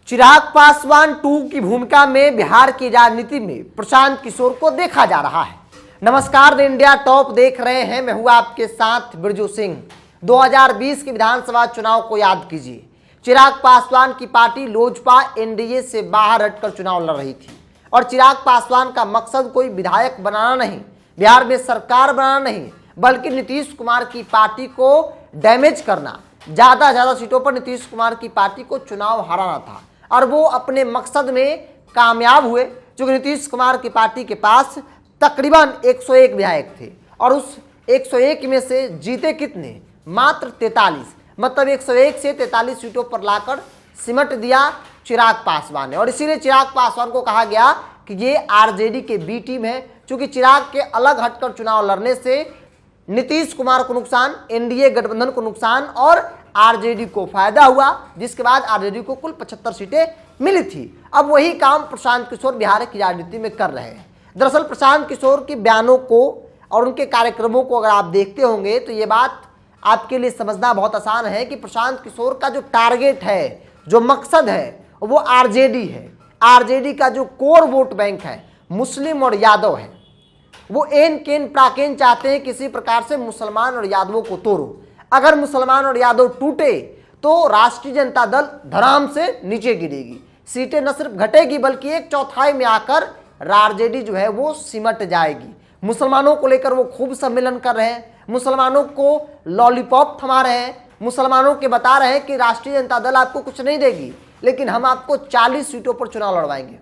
चिराग पासवान 2 की भूमिका में बिहार की राजनीति में प्रशांत किशोर को देखा जा रहा है। नमस्कार, द इंडिया टॉप देख रहे हैं, मैं हूं आपके साथ बिरजू सिंह। 2020 के विधानसभा चुनाव को याद कीजिए। चिराग पासवान की पार्टी लोजपा एनडीए से बाहर हटकर चुनाव लड़ रही थी और चिराग पासवान का मकसद कोई विधायक बनाना नहीं, बिहार में सरकार बनाना नहीं, बल्कि नीतीश कुमार की पार्टी को डैमेज करना, ज्यादा से ज्यादा सीटों पर नीतीश कुमार की पार्टी को चुनाव हराना था। और वो अपने मकसद में कामयाब हुए, क्योंकि नीतीश कुमार की पार्टी के पास तकरीबन 101 विधायक थे और उस 101 में से जीते कितने? मात्र 43। मतलब 101 से 43 सीटों पर लाकर सिमट दिया चिराग पासवान ने। और इसीलिए चिराग पासवान को कहा गया कि ये आरजेडी के बी टीम है, क्योंकि चिराग के अलग हटकर चुनाव लड़ने से नीतीश कुमार को नुकसान, एनडीए गठबंधन को नुकसान और आरजेडी को फायदा हुआ, जिसके बाद आरजेडी को कुल 75 सीटें मिली थी। अब वही काम प्रशांत किशोर बिहार की राजनीति में कर रहे हैं। दरअसल प्रशांत किशोर के बयानों को और उनके कार्यक्रमों को अगर आप देखते होंगे तो ये बात आपके लिए समझना बहुत आसान है कि प्रशांत किशोर का जो टारगेट है, जो मकसद है, वो आरजेडी है। आरजेडी का जो कोर वोट बैंक है मुस्लिम और यादव है। वो एन केन प्राकेन चाहते हैं किसी प्रकार से मुसलमान और यादवों को तोड़ो। अगर मुसलमान और यादव टूटे तो राष्ट्रीय जनता दल धड़ाम से नीचे गिरेगी, सीटें न सिर्फ घटेगी बल्कि 1/4 में आकर आरजेडी जो है वो सिमट जाएगी। मुसलमानों को लेकर वो खूब सम्मेलन कर रहे हैं, मुसलमानों को लॉलीपॉप थमा रहे हैं, मुसलमानों के बता रहे हैं कि राष्ट्रीय जनता दल आपको कुछ नहीं देगी, लेकिन हम आपको 40 सीटों पर चुनाव लड़वाएंगे।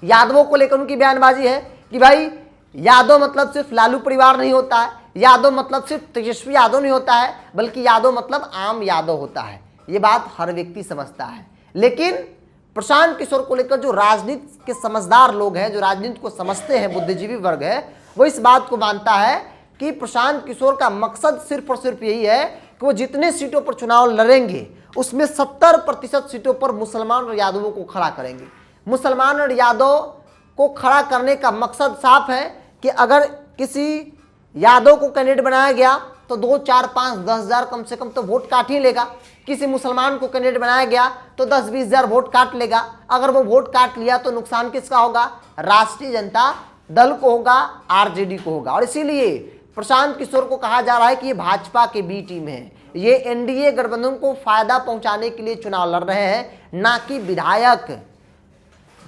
यादवों को लेकर उनकी बयानबाजी है कि भाई यादव मतलब सिर्फ लालू परिवार नहीं होता है, यादव मतलब सिर्फ तेजस्वी यादव नहीं होता है, बल्कि यादव मतलब आम यादव होता है। ये बात हर व्यक्ति समझता है, लेकिन प्रशांत किशोर को लेकर जो राजनीति के समझदार लोग हैं, जो राजनीति को समझते हैं, बुद्धिजीवी वर्ग है, वो इस बात को मानता है कि प्रशांत किशोर का मकसद सिर्फ और सिर्फ यही है कि वो जितने सीटों पर चुनाव लड़ेंगे उसमें 70% सीटों पर मुसलमान और यादवों को खड़ा करेंगे। मुसलमान और यादव को खड़ा करने का मकसद साफ है कि अगर किसी यादव को कैंडिडेट बनाया गया तो 2, 4, 5, 10 हज़ार कम से कम तो वोट काट ही लेगा। किसी मुसलमान को कैंडिडेट बनाया गया तो 10, 20 हज़ार वोट काट लेगा। अगर वो वोट काट लिया तो नुकसान किसका होगा? राष्ट्रीय जनता दल को होगा, आरजेडी को होगा। और इसीलिए प्रशांत किशोर को कहा जा रहा है कि ये भाजपा के बी टीम है, ये एनडीए गठबंधन को फायदा पहुंचाने के लिए चुनाव लड़ रहे हैं, ना कि विधायक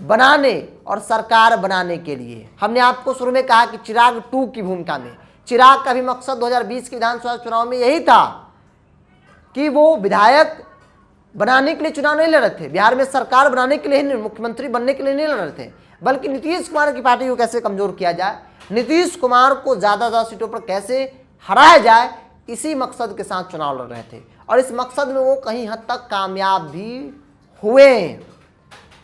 बनाने और सरकार बनाने के लिए। हमने आपको शुरू में कहा कि चिराग 2 की भूमिका में चिराग का भी मकसद 2020 के विधानसभा चुनाव में यही था कि वो विधायक बनाने के लिए चुनाव नहीं लड़ रहे थे, बिहार में सरकार बनाने के लिए नहीं, मुख्यमंत्री बनने के लिए नहीं लड़ रहे थे, बल्कि नीतीश कुमार की पार्टी को कैसे कमजोर किया जाए, नीतीश कुमार को ज्यादा सीटों पर कैसे हराया जाए, इसी मकसद के साथ चुनाव लड़ रहे थे। और इस मकसद में वो कहीं हद तक कामयाब भी हुए।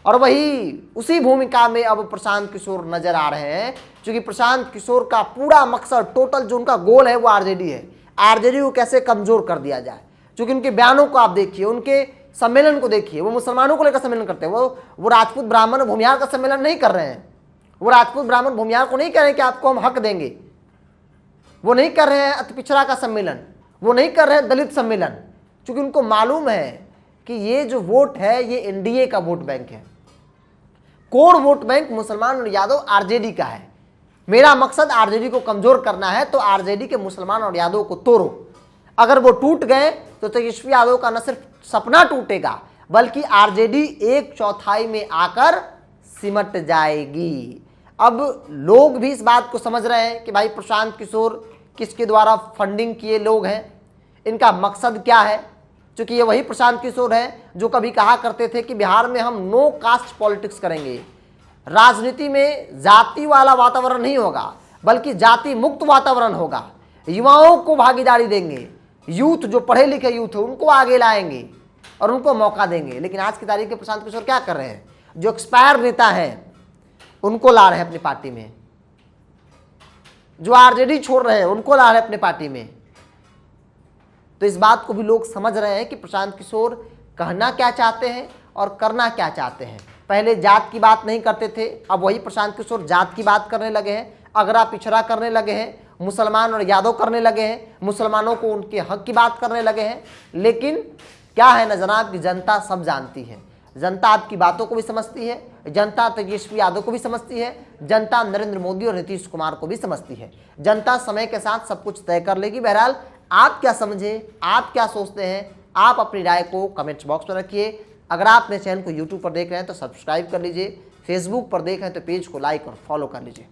और वही उसी भूमिका में अब प्रशांत किशोर नजर आ रहे हैं, क्योंकि प्रशांत किशोर का पूरा मकसद, टोटल जो उनका गोल है वो आरजेडी है। आरजेडी को कैसे कमजोर कर दिया जाए, क्योंकि उनके बयानों को आप देखिए, उनके सम्मेलन को देखिए, वो मुसलमानों को लेकर सम्मेलन करते हैं। वो राजपूत ब्राह्मण भूमिहार का सम्मेलन नहीं कर रहे हैं। वो राजपूत ब्राह्मण भूमिहार को नहीं कह रहे हैं कि आपको हम हक देंगे। वो नहीं कर रहे हैं अति पिछड़ा का सम्मेलन, वो नहीं कर रहे हैं दलित सम्मेलन, क्योंकि उनको मालूम है कि ये जो वोट है ये एनडीए का वोट बैंक है। कोर वोट बैंक मुसलमान और यादव आरजेडी का है। मेरा मकसद आरजेडी को कमजोर करना है, तो आरजेडी के मुसलमान और यादव को तोड़ो। अगर वो टूट गए तो तेजस्वी यादव का न सिर्फ सपना टूटेगा, बल्कि आरजेडी 1/4 में आकर सिमट जाएगी। अब लोग भी इस बात को समझ रहे हैं कि भाई प्रशांत किशोर किसके द्वारा फंडिंग किए लोग हैं, इनका मकसद क्या है। क्योंकि ये वही प्रशांत किशोर हैं जो कभी कहा करते थे कि बिहार में हम नो कास्ट पॉलिटिक्स करेंगे, राजनीति में जाति वाला वातावरण नहीं होगा, बल्कि जाति मुक्त वातावरण होगा, युवाओं को भागीदारी देंगे, यूथ जो पढ़े लिखे यूथ है उनको आगे लाएंगे और उनको मौका देंगे। लेकिन आज की तारीख में प्रशांत किशोर क्या कर रहे हैं? जो एक्सपायर नेता हैं उनको ला रहे हैं अपनी पार्टी में, जो आरजेडी छोड़ रहे हैं उनको ला रहे हैं अपनी पार्टी में। तो इस बात को भी लोग समझ रहे हैं कि प्रशांत किशोर कहना क्या चाहते हैं और करना क्या चाहते हैं। पहले जात की बात नहीं करते थे, अब वही प्रशांत किशोर जात की बात करने लगे हैं, अगरा पिछड़ा करने लगे हैं, मुसलमान और यादव करने लगे हैं, मुसलमानों को उनके हक की बात करने लगे हैं। लेकिन क्या है ना जनाब कि जनता सब जानती है, जनता आपकी बातों को भी समझती है, जनता तेजस्वी यादव को भी समझती है, जनता नरेंद्र मोदी और नीतीश कुमार को भी समझती है। जनता समय के साथ सब कुछ तय कर लेगी। बहरहाल आप क्या समझे, आप क्या सोचते हैं, आप अपनी राय को कमेंट्स बॉक्स में रखिए। अगर आप मेरे चैनल को यूट्यूब पर देख रहे हैं तो सब्सक्राइब कर लीजिए, फेसबुक पर देख रहे हैं तो पेज को लाइक और फॉलो कर लीजिए।